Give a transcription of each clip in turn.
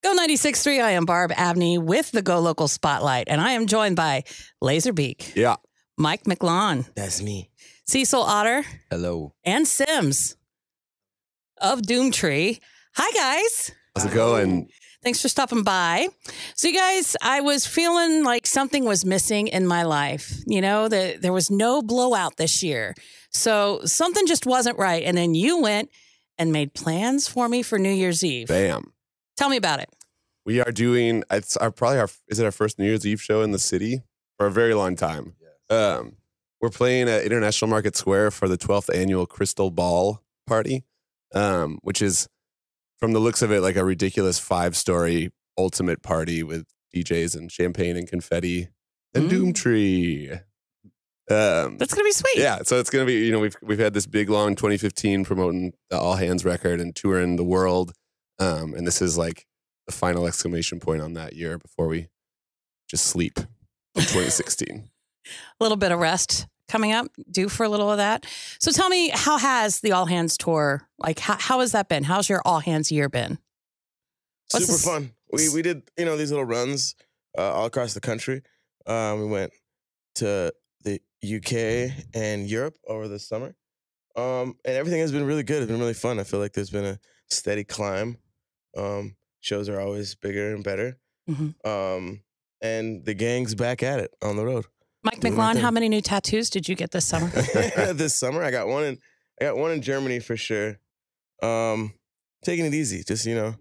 Go 96.3. I am Barb Abney with the Go Local Spotlight, and I am joined by Laserbeak. Yeah. Mike McLawn. That's me. Cecil Otter. Hello. And Sims of Doomtree. Hi, guys. How's it going? Thanks for stopping by. So, you guys, I was feeling like something was missing in my life. You know, there was no blowout this year. So something just wasn't right. And then you went and made plans for me for New Year's Eve. Bam. Tell me about it. We are doing, is it our first New Year's Eve show in the city? For a very long time. Yes. We're playing at International Market Square for the 12th annual Crystal Ball Party, which is, from the looks of it, like a ridiculous 5-story ultimate party with DJs and champagne and confetti and Doomtree. That's gonna be sweet. Yeah, so it's gonna be, you know, we've had this big long 2015 promoting the All Hands record and touring the world, and this is like the final exclamation point on that year before we just sleep in 2016. A little bit of rest coming up, due for a little of that. So tell me, how has the All Hands tour, like how has that been? How's your All Hands year been? Super fun. We did, you know, these little runs all across the country. We went to the UK and Europe over the summer. And everything has been really good. It's been really fun. I feel like there's been a steady climb. Shows are always bigger and better. Mm-hmm. And the gang's back at it on the road. Mike McLawn, how many new tattoos did you get this summer? This summer, I got one in Germany for sure. Taking it easy, just, you know,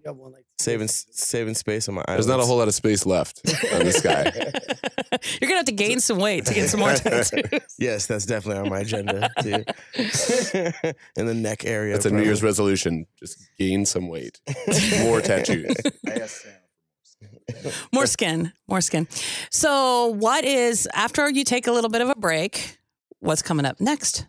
saving space on my eyelids. There's not a whole lot of space left on this guy. You're gonna have to gain some weight to get some more tattoos. Yes, that's definitely on my agenda too. In the neck area. That's a New Year's resolution. Just gain some weight. More tattoos. More skin. So what is, after you take a little bit of a break, what's coming up next?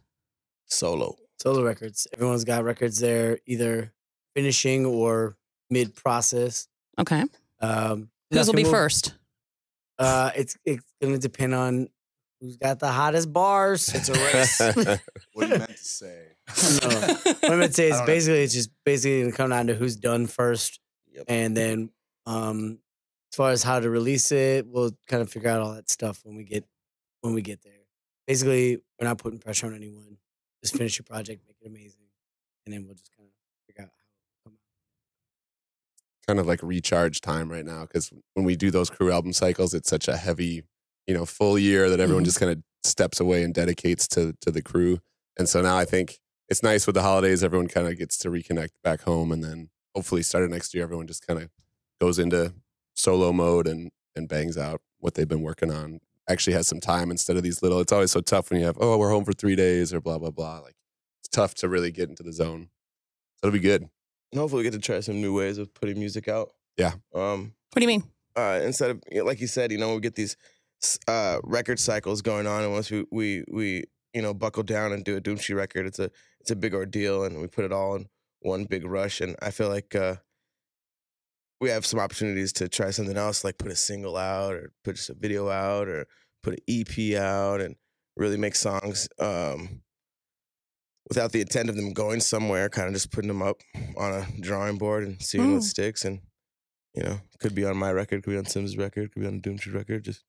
Solo records. Everyone's got records there, either finishing or mid-process. Okay. Whose will be first? It's going to depend on who's got the hottest bars. It's a race. What you meant to say? No. What I meant to say is it's just going to come down to who's done first. Yep. And then as far as how to release it, we'll kind of figure out all that stuff when we get there. Basically, we're not putting pressure on anyone. Just finish your project, make it amazing, and then we'll just kind of figure out how it'll come out. Kind of like recharge time right now, because when we do those crew album cycles, it's such a heavy, you know, full year that everyone just kind of steps away and dedicates to the crew. And so now I think it's nice with the holidays, everyone kind of gets to reconnect back home, and then hopefully starting next year, everyone just kind of goes into solo mode and bangs out what they've been working on. Actually has some time instead of these little, it's always so tough when you have, we're home for 3 days or blah, blah, blah. Like, it's tough to really get into the zone. So it'll be good. And hopefully we get to try some new ways of putting music out. Yeah. What do you mean? Instead of, like you said, you know, we get these record cycles going on, and once we you know, buckle down and do a Doomtree record, it's a big ordeal, and we put it all in one big rush. And I feel like we have some opportunities to try something else, like put a single out or put just a video out or put an EP out and really make songs without the intent of them going somewhere, kind of just putting them up on a drawing board and seeing what sticks. And, you know, could be on my record, could be on Sims' record, could be on the Doomtree record, just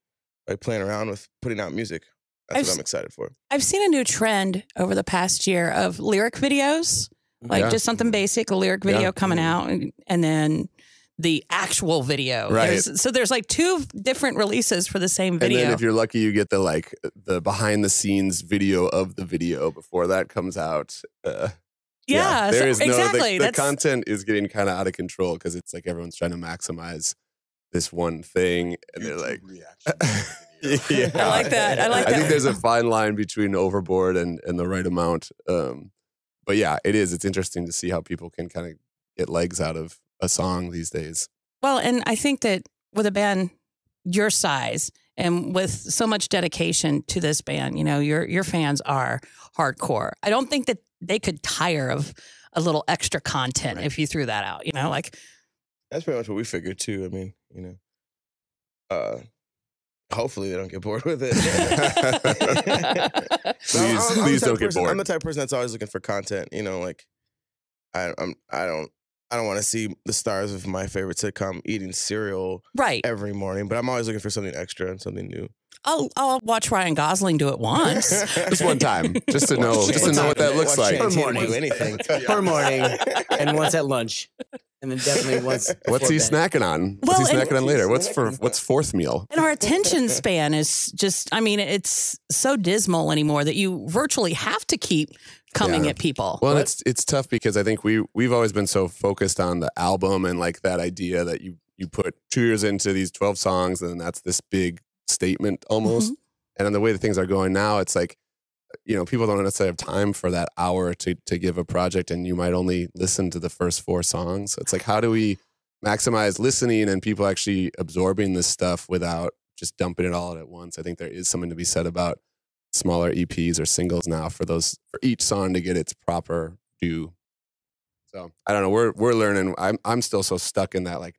like playing around with putting out music. That's what I'm excited for. I've seen a new trend over the past year of lyric videos, like just something basic, a lyric video coming out, and then the actual video. Right. There's like 2 different releases for the same video. And then if you're lucky, you get the behind the scenes video of the video before that comes out. There is exactly. The content is getting kind of out of control because it's like everyone's trying to maximize this one thing, and they're like, yeah. I like that. I think there's a fine line between overboard and the right amount. But yeah, it is. It's interesting to see how people can kind of get legs out of a song these days. Well, and I think that with a band your size and with so much dedication to this band, you know, your fans are hardcore. I don't think that they could tire of a little extra content if you threw that out, you know, like. That's pretty much what we figured too. I mean, you know, hopefully they don't get bored with it. Please don't get bored. I'm the type of person that's always looking for content, you know, like I don't I don't want to see the stars of my favorite sitcom eating cereal every morning, but I'm always looking for something extra and something new. I'll watch Ryan Gosling do it once. Just one time, just to know what that looks like. Per morning, anything. Per morning, and once at lunch, and then definitely once. What's he snacking on? What's he snacking on later? What's fourth meal? And our attention span is just, I mean, it's so dismal anymore that you virtually have to keep coming at people. Well, it's tough because I think we've always been so focused on the album and like that idea that you put 2 years into these 12 songs and then that's this big statement almost. And on the way that things are going now, it's like, people don't necessarily have time for that hour to give a project, and you might only listen to the first 4 songs. So it's like, how do we maximize listening and people actually absorbing this stuff without just dumping it all out at once? I think there is something to be said about smaller EPs or singles now for each song to get its proper due. So I don't know. We're learning. I'm still so stuck in that like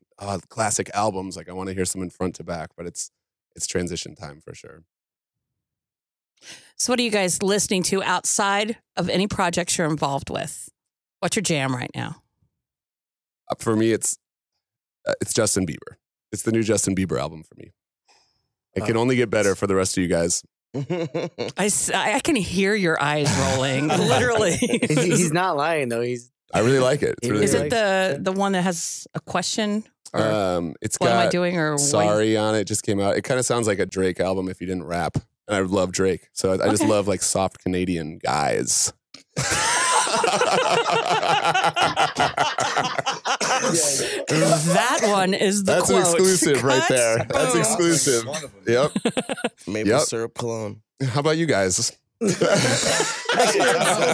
classic albums. Like I want to hear something front to back, but it's transition time for sure. So what are you guys listening to outside of any projects you're involved with? What's your jam right now? For me, it's Justin Bieber. It's the new Justin Bieber album for me. It can only get better for the rest of you guys. I can hear your eyes rolling, literally. He's not lying though. I really like it. It's really Is it the one that has a question? It's what got am I doing? Or Sorry on it. Just came out. It kind of sounds like a Drake album if you didn't rap. And I love Drake, so I just love like soft Canadian guys. That one is the That's quote. an exclusive right there. Boom. That's exclusive. Yep. Maple syrup cologne. How about you guys? Let's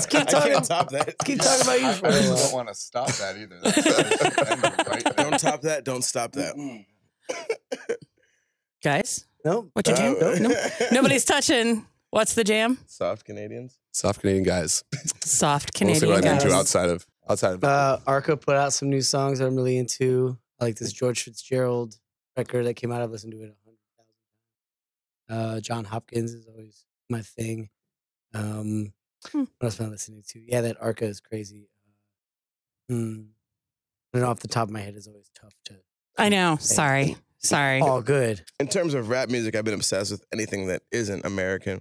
keep talking. Keep talking about you. I don't want to stop that either. Don't top that. Don't stop that. Guys, Nope. what's your jam? Nope. Nobody's touching. What's the jam? Soft Canadians. Soft Canadian guys. Soft Mostly Canadian what I'm guys. into outside of. Arca put out some new songs that I'm really into. I like this George Fitzgerald record that came out. I've listened to it 100,000 times. John Hopkins is always my thing. What else am I listening to? Yeah, that Arca is crazy. I don't know, off the top of my head is always tough to. I know. Sorry. All good. In terms of rap music, I've been obsessed with anything that isn't American.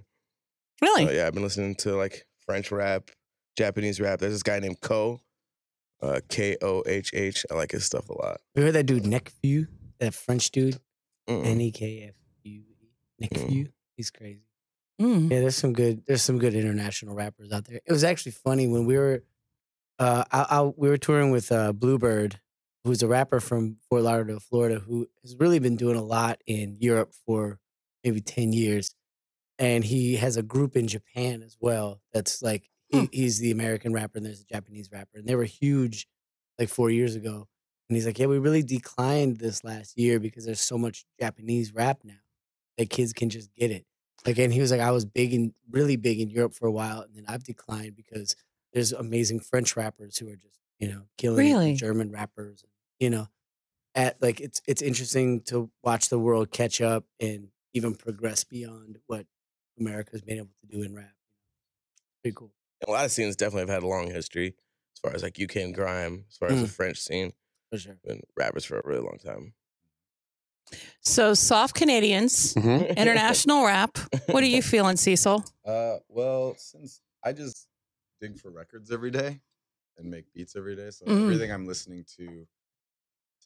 Really? So, yeah, I've been listening to like French rap, Japanese rap. There's this guy named Ko, Kohh. I like his stuff a lot. You heard that dude Nekfeu? That French dude? Nekfeu. Nekfeu? He's crazy. Yeah, there's some good international rappers out there. It was actually funny when we were touring with Bluebird, who's a rapper from Fort Lauderdale, Florida, who has really been doing a lot in Europe for maybe 10 years. And he has a group in Japan as well. That's like, he's the American rapper and there's a Japanese rapper. And they were huge like 4 years ago. And he's like, yeah, we really declined this last year because there's so much Japanese rap now that kids can just get it. Like, and he was like, I was really big in Europe for a while. And then I've declined because there's amazing French rappers who are just, killing it, and German rappers, it's interesting to watch the world catch up and even progress beyond what America's been able to do in rap. Pretty cool. A lot of scenes definitely have had a long history as far as like UK and grime, as far as the French scene. For sure. Been rappers for a really long time. So soft Canadians, international rap. What are you feeling, Cecil? Well, since I just dig for records every day and make beats every day, so everything I'm listening to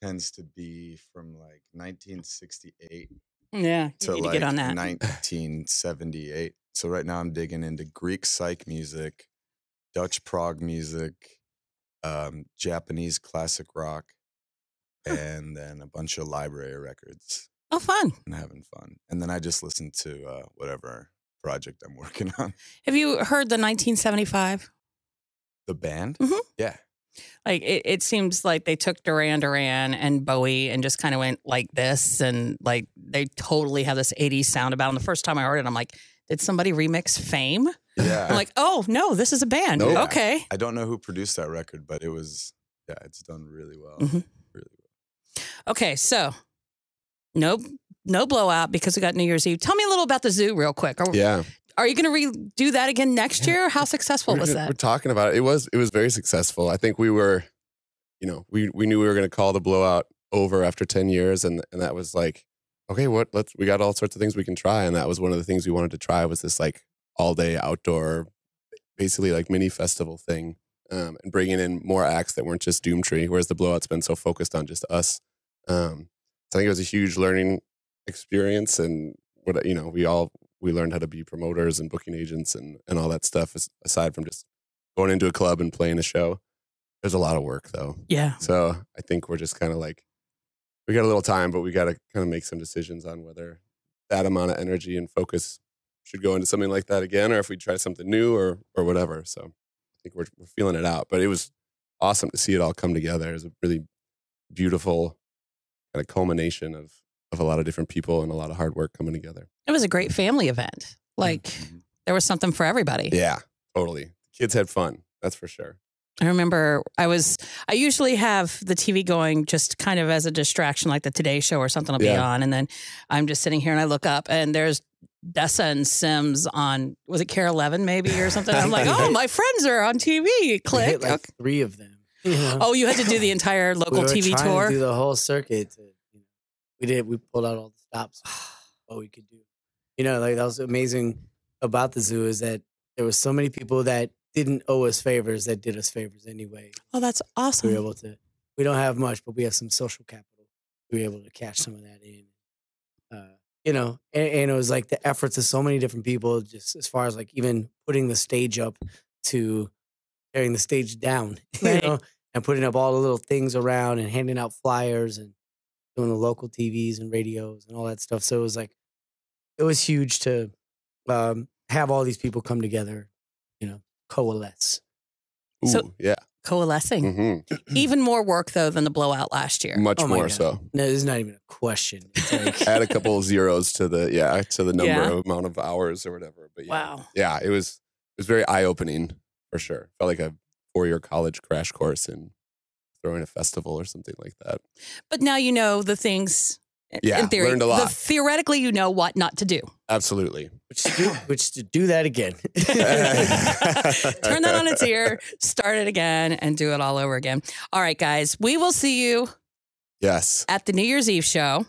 tends to be from like 1968 Yeah, you to need like to get on that. 1978. So right now I'm digging into Greek psych music, Dutch prog music, Japanese classic rock, and then a bunch of library records. Oh, fun. And having fun. And then I just listen to whatever project I'm working on. Have you heard the 1975? The band? Mhm. Yeah. Like it seems like they took Duran Duran and Bowie and just kind of went like this, and like they totally have this 80s sound about them. The first time I heard it, I'm like, did somebody remix Fame? Yeah. I'm like, oh no, this is a band. Nope. Okay. I don't know who produced that record, but it was, it's done really well. Mhm. Really well. Okay, so no blowout because we got New Year's Eve. Tell me a little about the zoo real quick. Are you going to redo that again next year? How successful was that? We're talking about it. It was very successful. I think we were you know, we knew we were going to call the blowout over after 10 years. And that was like, okay, we got all sorts of things we can try. And that was one of the things we wanted to try was this like all day outdoor, basically like mini festival thing, and bringing in more acts that weren't just Doomtree, whereas the blowout's been so focused on just us. So I think it was a huge learning experience, and what, you know, we learned how to be promoters and booking agents and all that stuff, aside from just going into a club and playing a show. There's a lot of work though. Yeah. So I think we're just kind of like, we got a little time, but we got to kind of make some decisions on whether that amount of energy and focus should go into something like that again, or if we try something new or whatever. So I think we're feeling it out, but it was awesome to see it all come together. It was a really beautiful kind of culmination of a lot of different people and a lot of hard work coming together. It was a great family event. Like there was something for everybody. Yeah, totally. Kids had fun. That's for sure. I remember I usually have the TV going just kind of as a distraction, like the Today Show or something will be on. And then I'm just sitting here and I look up and there's Dessa and Sims on, was it Care 11 maybe or something? I'm like, oh, my friends are on TV. Click. Hit like 3 of them. Oh, you had to do the entire local TV tour? To do the whole circuit. We pulled out all the stops. What we could do. You know, like that was amazing about the zoo is that there was so many people that didn't owe us favors that did us favors anyway. Oh, that's awesome. We don't have much, but we have some social capital. We were able to cash some of that in. You know, and it was like the efforts of so many different people, just as far as like even putting the stage up to tearing the stage down, right. You know, and putting up all the little things around and handing out flyers and doing the local TVs and radios and all that stuff. So it was huge to have all these people come together, you know, coalesce. Ooh, so, yeah. Coalescing. Mm-hmm. Even more work, though, than the blowout last year. Much more so. No, there's not even a question. It's like, add a couple of zeros to the number of amount of hours or whatever. But wow. Yeah, it was very eye-opening for sure. Felt like a 4-year college crash course in throwing a festival or something like that. But now you know the things. Yeah, in theory, learned a lot. Theoretically, you know what not to do. Absolutely. Which to do that again. Turn that on its ear, start it again, and do it all over again. All right, guys. We will see you at the New Year's Eve show.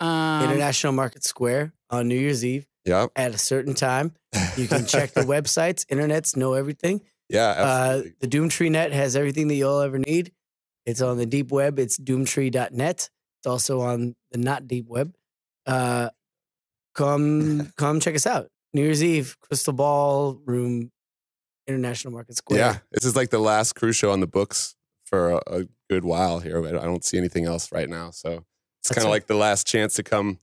International Market Square on New Year's Eve. Yep. At a certain time. You can check the websites. Internets know everything. Yeah, absolutely. The Doomtree net has everything that you'll ever need. It's on the deep web. It's doomtree.net. It's also on the not deep web. Come check us out. New Year's Eve, Crystal Ballroom, International Market Square. Yeah, this is like the last cruise show on the books for a good while here. I don't see anything else right now. So it's kind of like the last chance to come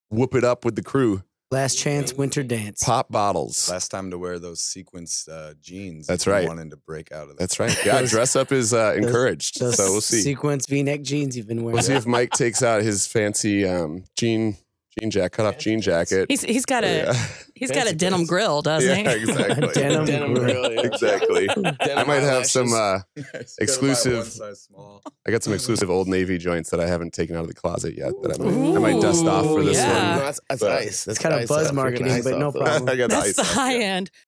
whoop it up with the crew. Last chance winter dance. Pop bottles. Last time to wear those sequence jeans. That's right. Wanting to break out of that. That's right. Yeah, dress up is encouraged. Those so we'll see. Sequence V-neck jeans you've been wearing. We'll see if Mike takes out his fancy jean jacket. He's got a denim grill, doesn't he? Yeah, exactly. Denim grill. Yeah. Exactly. I might have some exclusive. I got some exclusive Old Navy joints that I haven't taken out of the closet yet. That I might dust off for this one. No, that's ice. That's kind of buzz marketing, but no problem. I got the That's ice the off, high end.